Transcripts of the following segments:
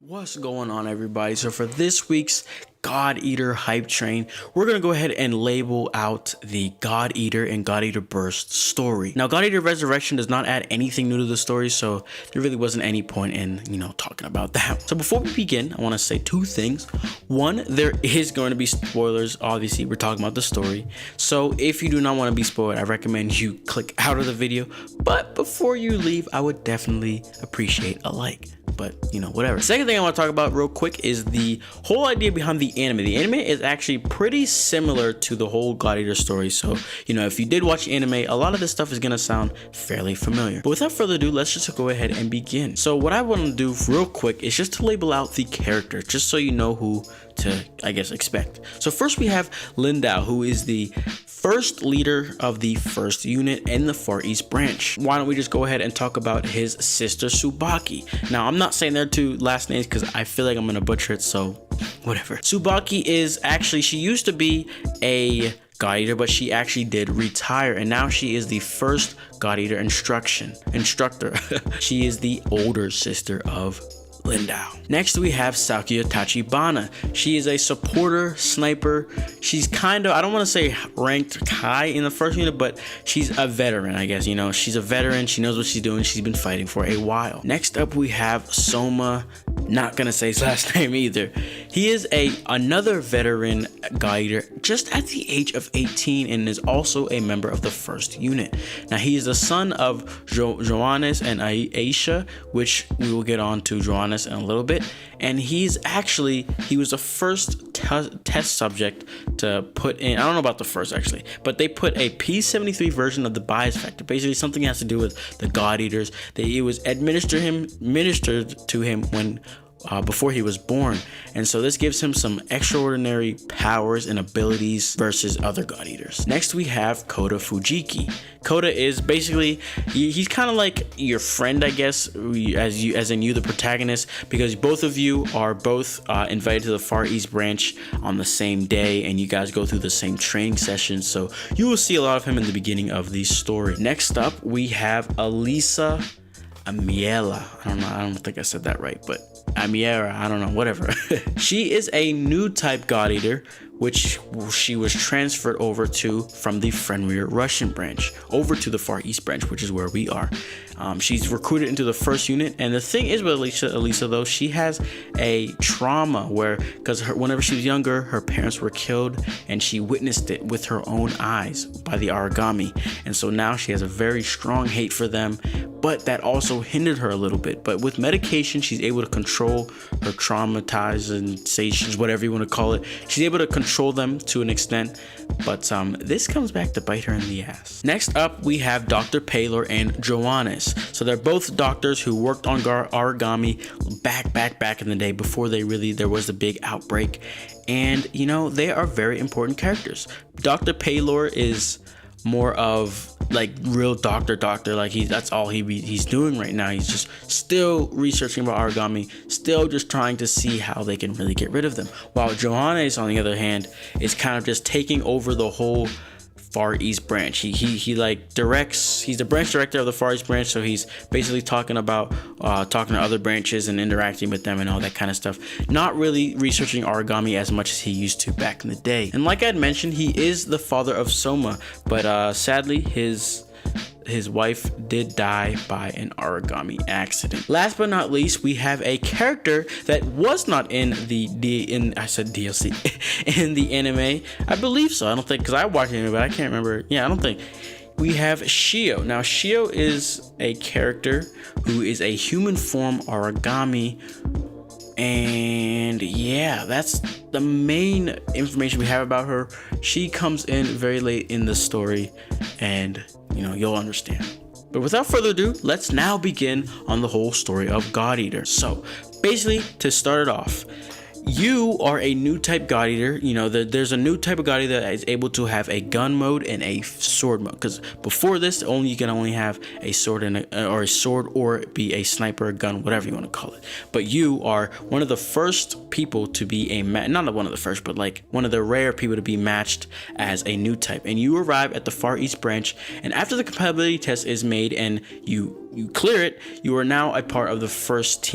What's going on, everybody? So for this week's God Eater hype train, we're going to go ahead and label out the God Eater and God Eater Burst story. Now, God Eater Resurrection does not add anything new to the story, so there really wasn't any point in, talking about that. So before we begin, I want to say two things. One, there is going to be spoilers. Obviously, we're talking about the story. So if you do not want to be spoiled, I recommend you click out of the video. But before you leave, I would definitely appreciate a like. But whatever. Second thing I want to talk about real quick is the whole idea behind the anime. The anime is actually pretty similar to the whole God Eater story. So, if you did watch anime, a lot of this stuff is going to sound fairly familiar. But without further ado, let's just go ahead and begin. So what I want to do real quick is just to label out the character, just so you know who to, I guess, expect. So first we have Lindao, who is the first leader of the first unit in the Far East branch. Why don't we just go ahead and talk about his sister Tsubaki. Now, I'm not saying their two last names because I feel like I'm gonna butcher it, so whatever. Tsubaki is actually, she used to be a God Eater, but she actually did retire, and now she is the first God Eater instructor. She is the older sister of Lindao. Next we have Satya Tachibana. She is a supporter sniper. She's kind of, I don't want to say ranked high in the first unit, but she's a veteran, I guess. She's a veteran. She knows what she's doing. She's been fighting for a while. Next up we have Soma. Not gonna say his last name either. He is another veteran God Eater, just at the age of 18, and is also a member of the first unit. Now he is the son of Johannes and Aisha, which we will get on to Johannes in a little bit. And he was the first test subject to put in, I don't know about the first actually, but they put a P73 version of the bias factor, basically something that has to do with the God Eaters. It was administered to him when before he was born, and so this gives him some extraordinary powers and abilities versus other God Eaters. Next we have Kota Fujiki. Kota is basically, he's kind of like your friend, I guess, as in you the protagonist, because both of you are both invited to the Far East branch on the same day, and you guys go through the same training sessions, so you will see a lot of him in the beginning of the story. Next up we have Alisa Amiela. I don't think I said that right, but Amiera, I don't know, whatever. She is a new type God Eater, which she was transferred over to from the friendlier Russian branch over to the Far East branch, which is where we are. She's recruited into the first unit, and the thing is with Alisa though, she has a trauma because whenever she was younger, her parents were killed, and she witnessed it with her own eyes by the Aragami, and so now she has a very strong hate for them, but that also hindered her a little bit. But with medication, she's able to control her traumatizations, whatever you want to call it. She's able to control them to an extent, but this comes back to bite her in the ass. Next up, we have Dr. Paylor and Johannes. So they're both doctors who worked on Aragami back in the day before there was the big outbreak, and they are very important characters. Dr. Paylor is more of like real doctor, like that's all he's doing right now. He's just still researching about Aragami, still just trying to see how they can really get rid of them, while Johannes, on the other hand, is kind of just taking over the whole Far East branch. He like directs, he's the branch director of the Far East branch, so he's basically talking to other branches and interacting with them and all that kind of stuff, not really researching Aragami as much as he used to back in the day. And like I had mentioned, he is the father of Soma, but sadly his wife did die by an Aragami accident. Last but not least, we have a character that was not in I said DLC in the anime. I believe so. I don't think, because I watched it, but I can't remember. Yeah, I don't think. We have Shio. Now, Shio is a character who is a human form Aragami. And yeah, that's the main information we have about her. She comes in very late in the story, and you'll understand. But without further ado, let's now begin on the whole story of God Eater. So basically, to start it off, you are a new type God Eater. There's a new type of God Eater that is able to have a gun mode and a sword mode, because before this you can only have a sword or be a sniper, a gun, whatever you want to call it. But you are one of the first people to be not one of the first, but like one of the rare people to be matched as a new type. And you arrive at the Far East branch, and after the compatibility test is made and you you clear it, you are now a part of the first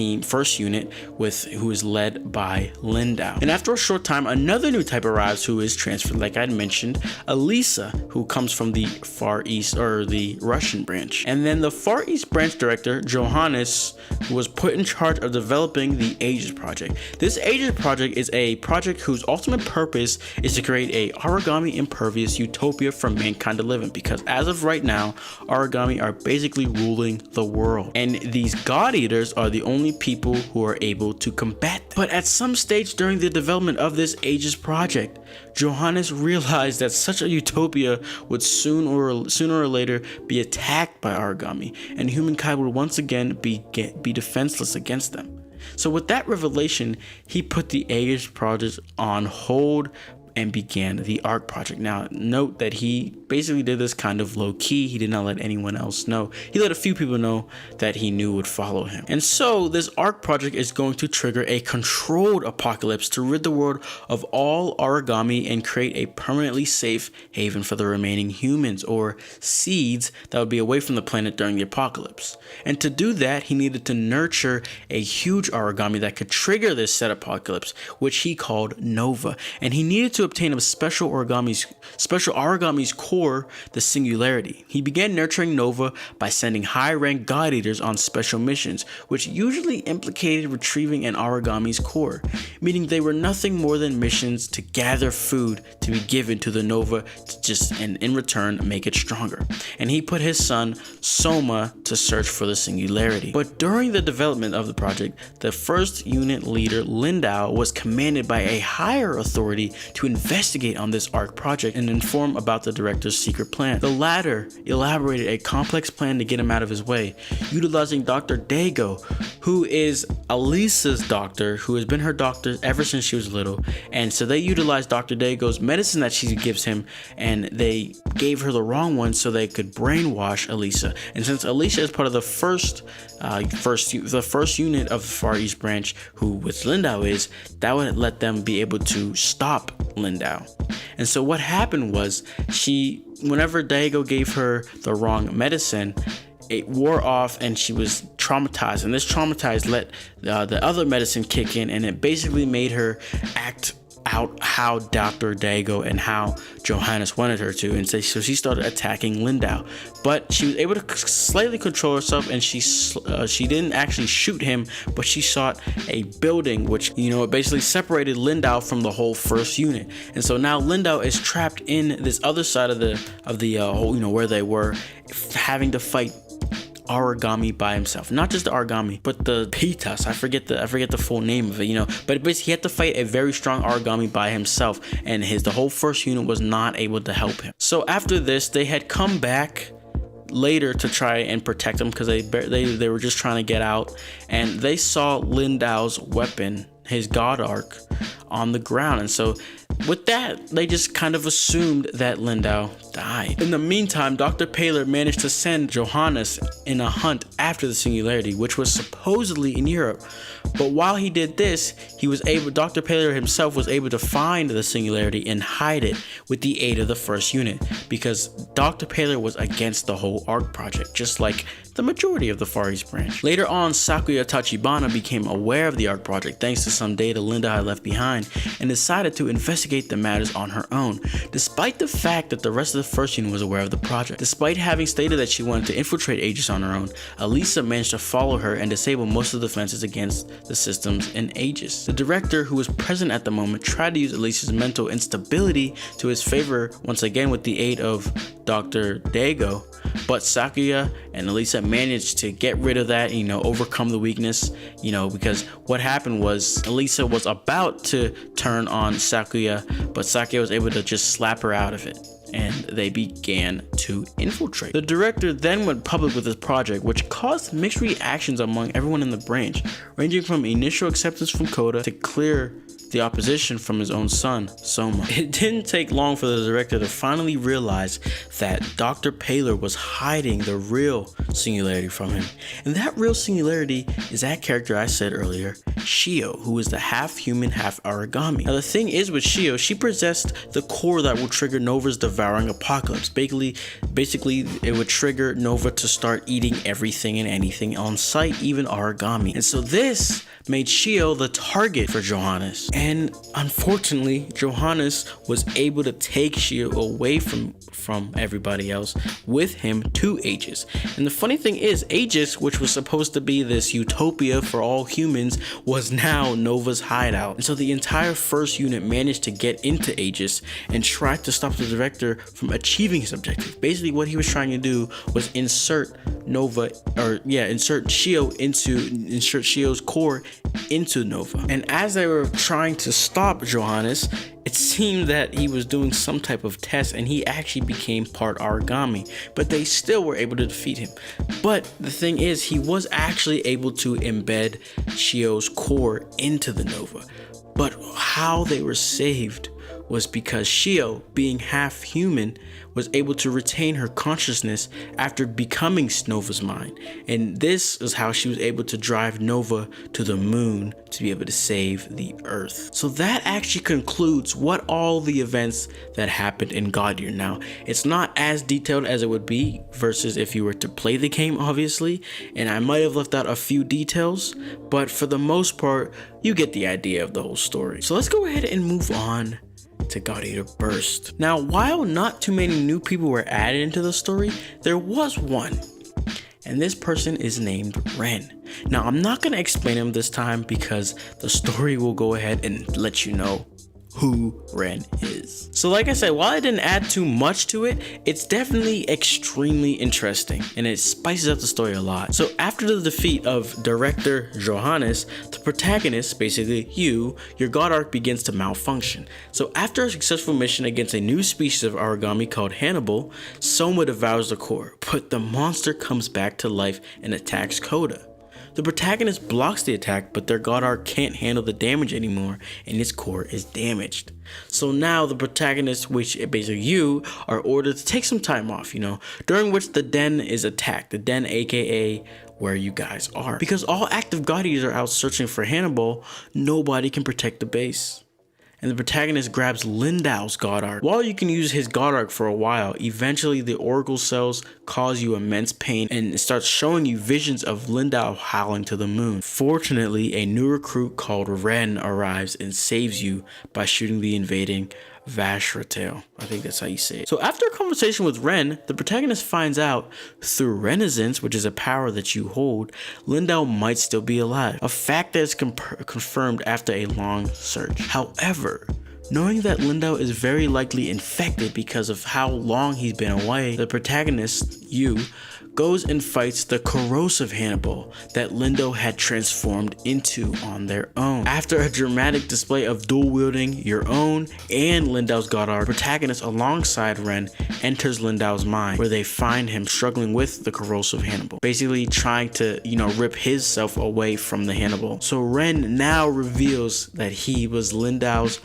unit who is led by Lindau. And after a short time, another new type arrives who is transferred, like I mentioned, Alisa, who comes from the Far East or the Russian branch. And then the Far East branch director, Johannes, was put in charge of developing the Aegis project. This Aegis project is a project whose ultimate purpose is to create a origami impervious utopia for mankind to live in, because as of right now, origami are basically ruling the world, and these God Eaters are the only people who are able to combat them. But at some stage during the development of this Aegis project, Johannes realized that such a utopia would sooner or later be attacked by origami, and humankind would once again be defenseless against them. So with that revelation, he put the Aegis project on hold and began the ARC project. Now, note that he basically did this kind of low key. He did not let anyone else know. He let a few people know that he knew would follow him. And so this ARC project is going to trigger a controlled apocalypse to rid the world of all origami and create a permanently safe haven for the remaining humans, or seeds, that would be away from the planet during the apocalypse. And to do that, he needed to nurture a huge origami that could trigger this set apocalypse, which he called Nova. And he needed to obtain a special origami's core, the Singularity. He began nurturing Nova by sending high-ranked God Eaters on special missions, which usually implicated retrieving an origami's core, meaning they were nothing more than missions to gather food to be given to the Nova and in return make it stronger. And he put his son Soma to search for the Singularity. But during the development of the project, the first unit leader Lindau was commanded by a higher authority to investigate on this ARC project and inform about the director's secret plan. The latter elaborated a complex plan to get him out of his way, utilizing Dr. Dago, who is Alisa's doctor, who has been her doctor ever since she was little. And so they utilized Dr. Dago's medicine that she gives him, and they gave her the wrong one so they could brainwash Alisa. And since Alisa is part of the first unit of the Far East branch, who with Lindau is, that would let them be able to stop Lindau. And so what happened was, whenever Dago gave her the wrong medicine, it wore off and she was traumatized, and this traumatized let the other medicine kick in, and it basically made her act out how Dr. Dago and how Johannes wanted her to, and so she started attacking Lindau. But she was able to slightly control herself, and she didn't actually shoot him, but she shot a building, which it basically separated Lindau from the whole first unit. And so now Lindau is trapped in this other side of the whole, where they were, having to fight origami by himself. Not just the origami, but the Pitas. I forget the full name of it, but basically he had to fight a very strong origami by himself, and the whole first unit was not able to help him. So after this, they had come back later to try and protect him, because they were just trying to get out, and they saw Lindau's weapon, his God Arc, on the ground. And so with that, they just kind of assumed that Lindau died. In the meantime, Dr. Paler managed to send Johannes in a hunt after the Singularity, which was supposedly in Europe. But while he did this, Dr. Paler himself was able to find the Singularity and hide it with the aid of the first unit, because Dr. Paler was against the whole ARC project, just like the majority of the Far East branch. Later on, Satya Tachibana became aware of the ARC project thanks to some data Lindau had left behind, and decided to investigate the matters on her own, despite the fact that the rest of the first unit was aware of the project. Despite having stated that she wanted to infiltrate Aegis on her own, Alisa managed to follow her and disable most of the defenses against the systems in Aegis. The director, who was present at the moment, tried to use Alisa's mental instability to his favor once again with the aid of Dr. Dago, but Satya and Alisa managed to get rid of that, overcome the weakness, because what happened was Alisa was about to turn on Satya, but Satya was able to just slap her out of it, and they began to infiltrate. The director then went public with this project, which caused mixed reactions among everyone in the branch, ranging from initial acceptance from Kota to clear the opposition from his own son, Soma. It didn't take long for the director to finally realize that Dr. Paler was hiding the real Singularity from him. And that real Singularity is that character I said earlier, Shio, who is the half human, half origami. Now the thing is with Shio, she possessed the core that will trigger Nova's devouring apocalypse. Basically, it would trigger Nova to start eating everything and anything on sight, even origami. And so this made Shio the target for Johannes. And unfortunately, Johannes was able to take Shio away from everybody else with him to Aegis. And the funny thing is, Aegis, which was supposed to be this utopia for all humans, was now Nova's hideout. And so the entire first unit managed to get into Aegis and tried to stop the director from achieving his objective. Basically, what he was trying to do was insert Shio's core into Nova. And as they were trying to stop Johannes, it seemed that he was doing some type of test and he actually became part origami, but they still were able to defeat him. But the thing is, he was actually able to embed Shio's core into the Nova. But how they were saved was because Shio, being half human, was able to retain her consciousness after becoming Nova's mind. And this is how she was able to drive Nova to the moon to be able to save the Earth. So that actually concludes what all the events that happened in God Eater. Now, it's not as detailed as it would be versus if you were to play the game, obviously, and I might have left out a few details, but for the most part, you get the idea of the whole story. So let's go ahead and move on to God Eater Burst. Now, while not too many new people were added into the story, there was one, and this person is named Ren. Now, I'm not going to explain him this time because the story will go ahead and let you know who Ren is. So like I said, while I didn't add too much to it, it's definitely extremely interesting and it spices up the story a lot. So after the defeat of director Johannes, the protagonist, basically your god arc begins to malfunction. So after a successful mission against a new species of origami called Hannibal, Soma devours the core, but the monster comes back to life and attacks Kota. The protagonist blocks the attack, but their god arc can't handle the damage anymore and its core is damaged. So now the protagonist, which basically you, are ordered to take some time off, during which the den is attacked. The den, aka where you guys are. Because all active god eaters are out searching for Hannibal, nobody can protect the base. And the protagonist grabs Lindau's god arc. While you can use his god arc for a while, eventually the oracle cells cause you immense pain and it starts showing you visions of Lindau howling to the moon. Fortunately, a new recruit called Ren arrives and saves you by shooting the invading Vashratel. I think that's how you say it. So after a conversation with Ren, the protagonist finds out through Renaissance, which is a power that you hold, Lindau might still be alive. A fact that is confirmed after a long search. However, knowing that Lindau is very likely infected because of how long he's been away, the protagonist, goes and fights the corrosive Hannibal that Lindau had transformed into on their own. After a dramatic display of dual wielding your own and Lindau's god arc, protagonist alongside Ren enters Lindau's mind, where they find him struggling with the corrosive Hannibal, basically trying to, rip his self away from the Hannibal. So Ren now reveals that he was Lindau's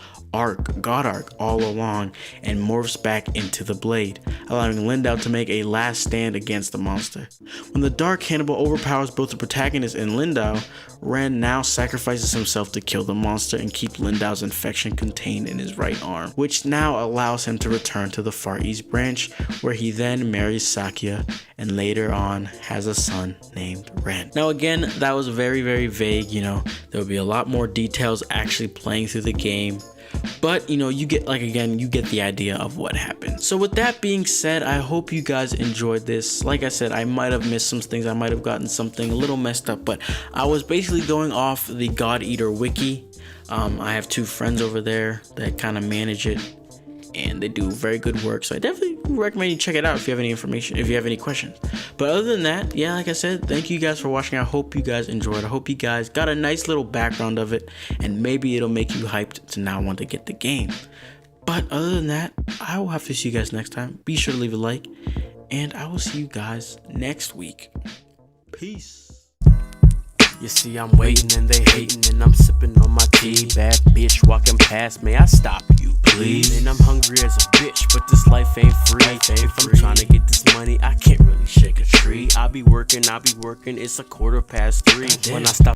god arc all along and morphs back into the blade, allowing Lindau to make a last stand against the monster. When the dark Hannibal overpowers both the protagonist and Lindau, Ren now sacrifices himself to kill the monster and keep Lindau's infection contained in his right arm, which now allows him to return to the Far East branch, where he then marries Satya and later on has a son named Ren. Now again, that was very, very vague. There will be a lot more details actually playing through the game. But you get the idea of what happened. So with that being said, I hope you guys enjoyed this. Like I said, I might have missed some things. I might have gotten something a little messed up, but I was basically going off the God Eater wiki. I have two friends over there that kind of manage it, and they do very good work. So I definitely recommend you check it out if you have any information, if you have any questions. But other than that, yeah, like I said, thank you guys for watching. I hope you guys enjoyed. I hope you guys got a nice little background of it, and maybe it'll make you hyped to now want to get the game. But other than that, I will have to see you guys next time. Be sure to leave a like, and I will see you guys next week. Peace. You see, I'm waiting and they hating, and I'm sipping on my tea. Bad bitch walking past me, I stop you, please. And I'm hungry as a bitch, but this life ain't free. If I'm trying to get this money, I can't really shake a tree. I be working, it's 3:15. When I stop